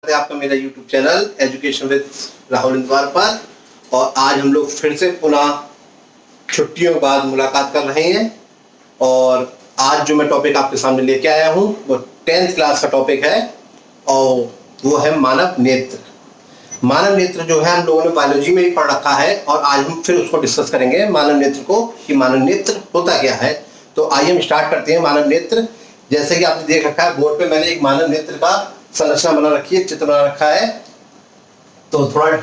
है आपका मेरा YouTube channel education with Rahul Indwar पर। और आज हम लोग फिर से पुनः छुट्टियों के बाद मुलाकात कर रहे हैं। और आज जो मैं टॉपिक आपके सामने लेके आया हूँ वो 10th क्लास का टॉपिक है और वो है मानव नेत्र। मानव नेत्र जो है हम लोगों ने बायोलॉजी में ही पढ़ रखा है और आज हम फिर उसको डिस्कस करेंगे मानव नेत्र को कि मानव नेत्र होता क्या है। तो आइए हम स्टार्ट करते हैं। मानव नेत्र, जैसे कि आपने देख रखा है बोर्ड पे मैंने एक मानव नेत्र का संरचना बना रखी है, चित्र बना रखा है। तो थोड़ा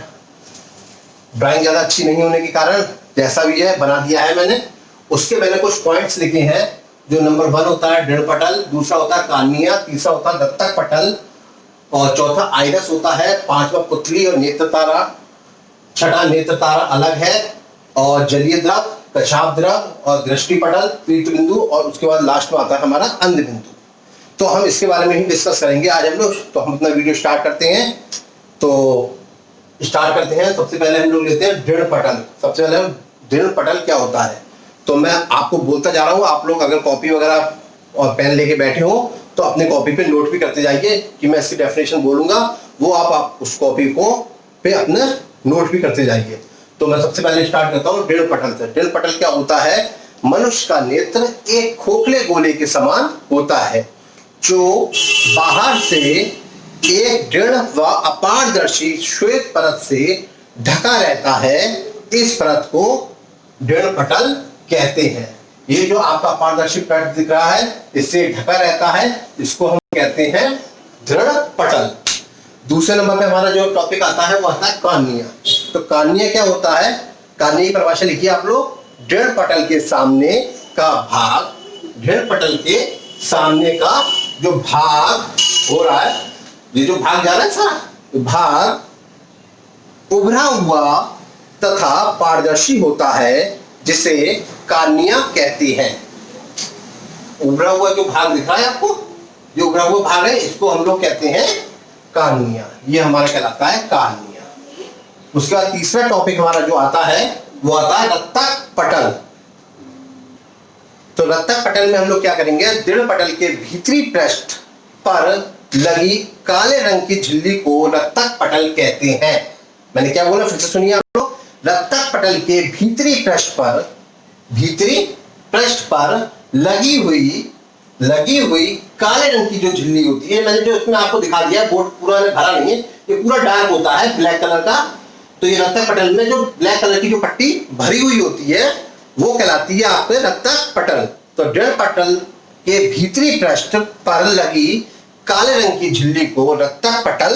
ड्राइंग ज़्यादा अच्छी नहीं होने के कारण जैसा भी है बना दिया है मैंने। उसके मैंने कुछ पॉइंट्स लिखे हैं। जो नंबर 1 होता है दृढ़ पटल, दूसरा होता है कार्निया, तीसरा होता है दत्तक पटल और चौथा आइरस होता है, पांचवा पुतली और नेत्र तारा, छठा नेत्र तारा अलग है और जलीय द्रव, कशाप द्रव और दृष्टि पटल, पीत बिंदु और उसके बाद लास्ट में आता है हमारा अंध बिंदु। तो हम इसके बारे में ही डिस्कस करेंगे आज हम लोग। तो हम अपना वीडियो स्टार्ट करते हैं। सबसे पहले हम लोग लेते हैं दृढ़ पटल। सबसे पहले दृढ़ पटल क्या होता है तो मैं आपको बोलता जा रहा हूँ। आप लोग अगर कॉपी वगैरह और पेन लेके बैठे हो तो अपने कॉपी पे नोट भी करते जाइए कि मैं इसकी डेफिनेशन बोलूंगा, वो आप उस कॉपी को पे अपने नोट भी करते जाइए। तो मैं सबसे पहले स्टार्ट करता हूँ दृढ़ पटल से। दृढ़ पटल क्या होता है? मनुष्य का नेत्र एक खोखले गोले के समान होता है जो बाहर से एक दृढ़ व अपारदर्शी श्वेत परत से ढका रहता है। इस परत को दृढ़ पटल कहते हैं। ये जो आपका अपारदर्शी परत दिख रहा है इससे ढका रहता है, इसको हम कहते हैं दृढ़ पटल। दूसरे नंबर पे हमारा जो टॉपिक आता है वो आता है कार्निया। तो कार्निया क्या होता है? कार्निया की परिभाषा लिखिए आप लोग। दृढ़ पटल के सामने का भाग, दृढ़ पटल के सामने का जो भाग हो रहा है, ये जो भाग जा रहा है सारा, तो भाग उभरा हुआ तथा पारदर्शी होता है जिसे कार्निया कहती है। उभरा हुआ जो भाग दिख रहा है आपको, जो उभरा हुआ भाग है इसको हम लोग कहते हैं कार्निया। ये हमारा कहलाता है कार्निया। उसके बाद तीसरा टॉपिक हमारा जो आता है वो आता है रक्तक पटल। तो रक्तक पटल में हम लोग क्या करेंगे? दृढ़ पटल के भीतरी पृष्ठ पर लगी काले रंग की झिल्ली को रक्तक पटल कहते हैं। मैंने क्या बोला, फिर से सुनिए आप लोग। रक्तक पटल के भीतरी पृष्ठ पर लगी हुई काले रंग की जो झिल्ली होती है, मैंने जो इसमें आपको दिखा दिया, बोर्ड पूरा भरा नहीं है, ये पूरा डार्क होता है ब्लैक कलर का। तो ये रक्तक पटल में जो ब्लैक कलर की जो पट्टी भरी हुई होती है वो कहलाती है आपके रक्तक पटल। तो दृढ़ पटल के भीतरी पृष्ठ पर लगी काले रंग की झिल्ली को रक्तक पटल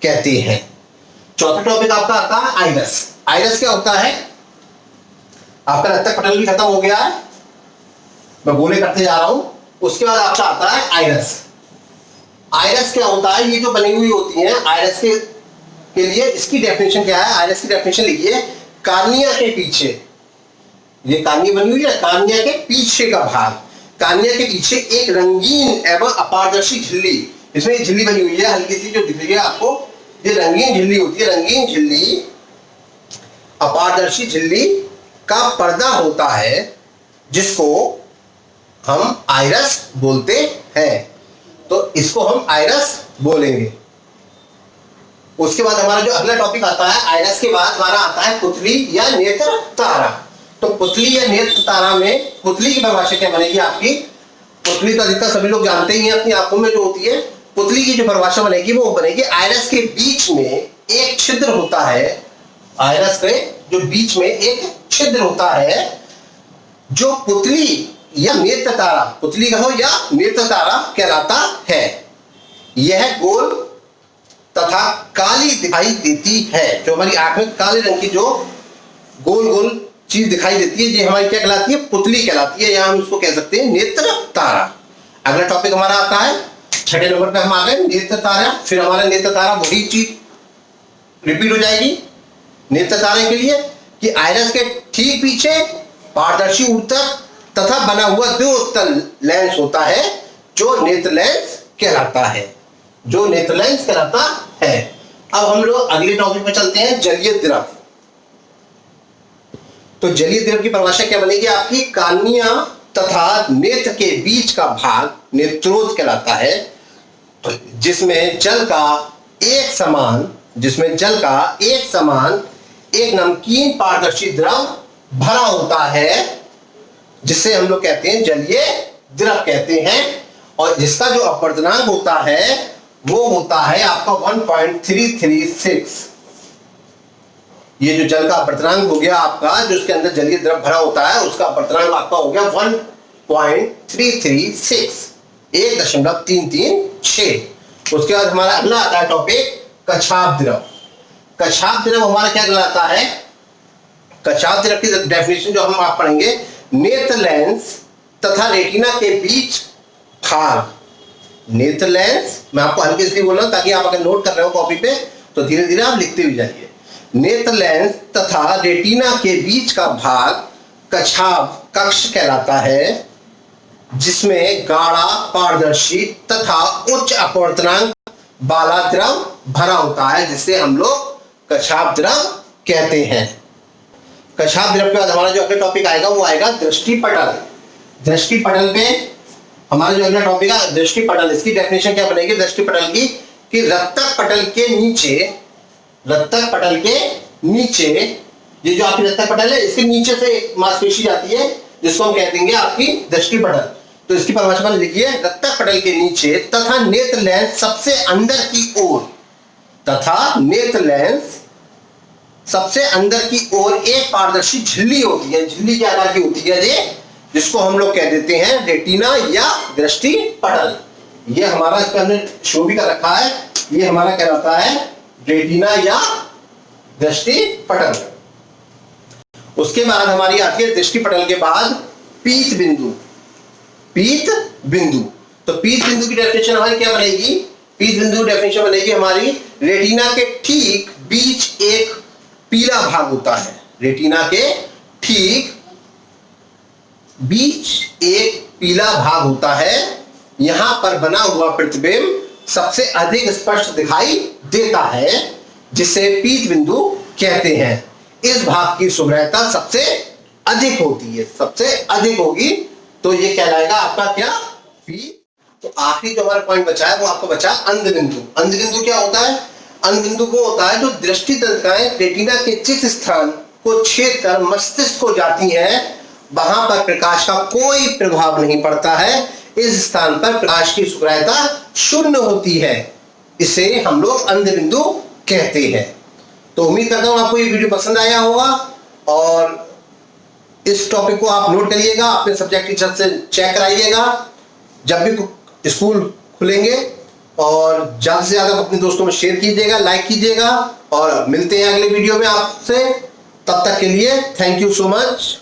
कहते हैं। चौथा टॉपिक आपका आता है आइरस। आइरस क्या होता है? आपका रक्तक पटल भी खत्म हो गया है, मैं गोले करते जा रहा हूं। उसके बाद आपका आता है आइरस। आइरस क्या होता है? ये जो बनी हुई होती है आइरस के लिए इसकी डेफिनेशन क्या है? आइरस की डेफिनेशन लिखिए। कार्निया के पीछे, ये कार्निया बनी हुई है, कार्निया के पीछे का भाग, कार्निया के पीछे एक रंगीन एवं अपारदर्शी झिल्ली, इसमें झिल्ली बनी हुई है हल्की सी जो दिख रही है आपको, ये रंगीन झिल्ली होती है। रंगीन झिल्ली, अपारदर्शी झिल्ली का पर्दा होता है जिसको हम आइरस बोलते हैं। तो इसको हम आइरस बोलेंगे। उसके बाद हमारा जो अगला टॉपिक आता है आइरस के बाद हमारा आता है पुतली या नेत्र तारा। तो पुतली या नेत्र तारा में पुतली की परिभाषा क्या बनेगी आपकी? पुतली तो अधिकतर सभी लोग जानते ही हैं अपनी आंखों में जो होती है। पुतली की जो परिभाषा बनेगी वो बनेगी आइरस के बीच में एक छिद्र होता है। आइरस के जो बीच में एक छिद्र होता है जो पुतली या नेत्र तारा, पुतली कहो या नेत्र तारा कहलाता है। यह गोल तथा काली दिखाई देती है। जो हमारी आंख में काले रंग की जो गोल गोल चीज दिखाई देती है ये हमारी क्या कहलाती है? पुतली कहलाती है, या हम इसको कह सकते हैं नेत्र तारा। अगला टॉपिक हमारा आता है 6 नंबर पे हम आ गए नेत्र तारा। फिर हमारा नेत्र तारा वही चीज रिपीट हो जाएगी नेत्र तारे के लिए कि आइरस के ठीक पीछे पारदर्शी ऊतक तथा बना हुआ द्विउत्तल लेंस होता है जो नेत्र लेंस कहलाता है, जो नेत्र लेंस कहलाता है। अब हम लोग अगले टॉपिक पे चलते हैं जलीय द्रव। तो जलीय द्रव की परिभाषा क्या बनेगी आपकी? कार्निया तथा नेत्र के बीच का भाग नेत्रोद कहलाता है, जिसमें जल का एक समान, जिसमें जल का एक समान एक नमकीन पारदर्शी द्रव भरा होता है, जिसे हम लोग कहते हैं जलीय द्रव कहते हैं। और जिसका जो अपवर्तनांक होता है वो होता है आपका 1.336। ये जो जल का अपवर्तनांक हो गया आपका, जो उसके अंदर जलीय द्रव भरा होता है, उसका अपवर्तनांक आपका हो गया 1.336, 1.336। उसके बाद हमारा अगला आता है टॉपिक कछाप द्रव। कछाप द्रव हमारा क्या कहलाता है? कछाप द्रव की डेफिनेशन जो हम आप पढ़ेंगे, नेत्र लेंस तथा रेटिना के बीच भाग। नेत्र लेंस, मैं आपको हल्के इसलिए बोल रहा हूं ताकि आप अगर नोट कर रहे हो कॉपी पे तो धीरे धीरे आप लिखते भी जाइए। नेत्र लेंस तथा रेटिना के बीच का भाग कछाप कक्ष कहलाता है, जिसमें गाढ़ा पारदर्शी तथा उच्च अपवर्तनांक वाला द्रव भरा होता है, जिसे हम लोग कछाप द्रव कहते हैं। कछाप द्रव के बाद हमारा जो अगला टॉपिक आएगा वो आएगा दृष्टि पटल। दृष्टि पटल पे हमारा जो अगला टॉपिक है दृष्टि पटल, इसकी डेफिनेशन क्या बनेगी दृष्टि पटल की, कि रक्तक पटल के नीचे, ये जो आपकी रक्तक पटल है इसके नीचे से एक मांसपेशी जाती है जिसको हम कह देंगे आपकी दृष्टि पटल। तो इसकी परिभाषा लिखिए, रक्तक पटल के नीचे तथा नेत्र लेंस सबसे अंदर की ओर, तथा नेत्र लेंस सबसे अंदर की ओर एक पारदर्शी झिल्ली होती है, झिल्ली के आकार की होती है ये, जिसको हम लोग कह देते हैं रेटिना या दृष्टि पटल। ये हमारा इसके अंदर शो भी कर रखा है, ये हमारा कहलाता है रेटिना या दृष्टि पटल। उसके बाद हमारी आती है दृष्टि पटल के बाद पीत बिंदु। पीत बिंदु, तो पीत बिंदु की डेफिनेशन हमारी क्या बनेगी? पीत बिंदु डेफिनेशन बनेगी हमारी, रेटिना के ठीक बीच एक पीला भाग होता है। रेटिना के ठीक बीच एक पीला भाग होता है, यहां पर बना हुआ प्रतिबिंब सबसे अधिक स्पष्ट दिखाई देता है, जिसे पीत बिंदु कहते हैं। इस भाग की सुग्रहता सबसे अधिक होती है, सबसे अधिक होगी, तो ये कहलाएगा आपका क्या? पीत। तो आखिरी जो हमारा पॉइंट बचा है वो आपको बचा अंध बिंदु। अंध बिंदु क्या होता है? अंध बिंदु वो होता है जो दृष्टि तंत्रिकाएं रेटिना के जिस स्थान को छेद कर मस्तिष्क को जाती हैं, वहां पर प्रकाश का कोई प्रभाव नहीं पड़ता है। इस स्थान पर प्रकाश की सुग्रहता शून्य होती है, इसे हम लोग अंध बिंदु कहते हैं। तो उम्मीद करता हूं आपको ये वीडियो पसंद आया होगा, और इस टॉपिक को आप नोट करिएगा, अपने सब्जेक्ट टीचर से चेक कराइएगा जब भी स्कूल खुलेंगे, और ज्यादा से ज्यादा अपने दोस्तों में शेयर कीजिएगा, लाइक कीजिएगा, और मिलते हैं अगले वीडियो में आपसे। तब तक के लिए थैंक यू सो मच।